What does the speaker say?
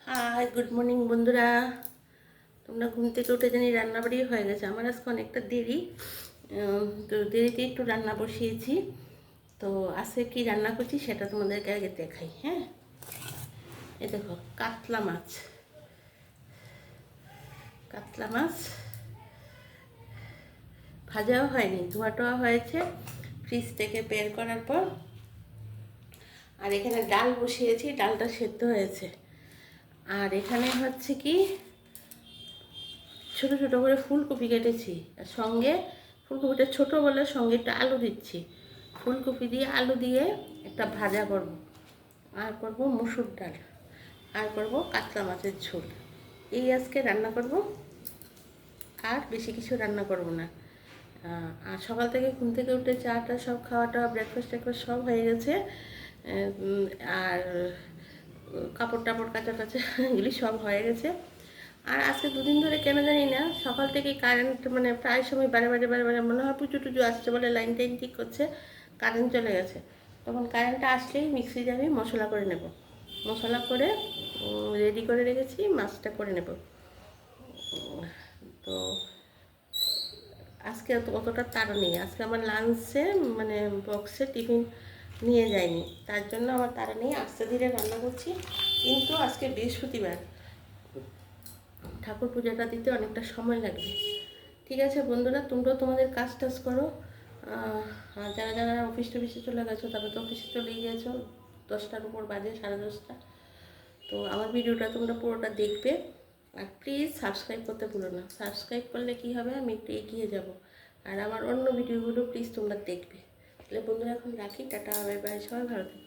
High, good morning বন্ধুরা। তোমরা ঘুম থেকে উঠে জানি রান্নাবাড়ি হয়ে গেছে। আমার আজকে অনেকটা দেরি, তো দেরিতে একটু রান্না বসিয়েছি। তো আজকে কি রান্না করছি সেটা তোমাদেরকে আগে দেখাই। হ্যাঁ, এই দেখো কাতলা মাছ। কাতলা মাছ ভাজাও হয়নি, ধোয়াটোয়া হয়েছে ফ্রিজ থেকে বের করার পর। আর এখানে ডাল বসিয়েছি, ডালটা সেদ্ধ হয়েছে। আর এখানে হচ্ছে কি ছোটো ছোটো করে ফুলকপি কেটেছি, আর সঙ্গে ফুলকপিটা ছোটো বলে সঙ্গে একটা আলু দিচ্ছি। ফুলকপি দিয়ে আলু দিয়ে একটা ভাজা করব, আর করব মসুর ডাল, আর করব কাতলা মাছের ঝোল। এই আজকে রান্না করব, আর বেশি কিছু রান্না করব না। আর সকাল থেকে ঘুম থেকে উঠে চাটা সব খাওয়াটা ব্রেকফাস্ট টেকফাস্ট সব হয়ে গেছে। আর কাপড় টাপড় কাচা টাচা এগুলি সব হয়ে গেছে। আর আজকে দুদিন ধরে কেন জানি না সকাল থেকে কারেন্ট মানে প্রায় সময় বারে বারে বারে বারে মনে হয় পুজো টুজো আসছে বলে লাইন টাইন ঠিক করছে, কারেন্ট চলে গেছে। তখন কারেন্টটা আসলেই মিক্সি জারে মশলা করে নেব, মশলা করে রেডি করে রেখেছি, মাছটা করে নেব। তো আজকে অতটা তাড়া নেই, আজকে আমার লাঞ্চে মানে বক্সে টিফিন নিয়ে যায়নি, তার জন্য আমার তাড়া নেই, আস্তে ধীরে রান্না করছি। কিন্তু আজকে বৃহস্পতিবার, ঠাকুর পূজাটা দিতে অনেকটা সময় লাগবে। ঠিক আছে বন্ধুরা, তোমরাও তোমাদের কাজ টাজ করো। আর যারা যারা অফিস টফিসে চলে গেছো তারা তো অফিসে চলেই গেছো, 10টার উপর বাজে, 10:30। তো আমার ভিডিওটা তোমরা পুরোটা দেখবে, আর প্লিজ সাবস্ক্রাইব করতে ভুলো না। সাবস্ক্রাইব করলে কী হবে, আমি একটু এগিয়ে যাব, আর আমার অন্য ভিডিওগুলো প্লিজ তোমরা দেখবে। তাহলে বন্ধুরা এখন রাখি, টাটা, বাই বাই, সবাই ভালো থাকবে।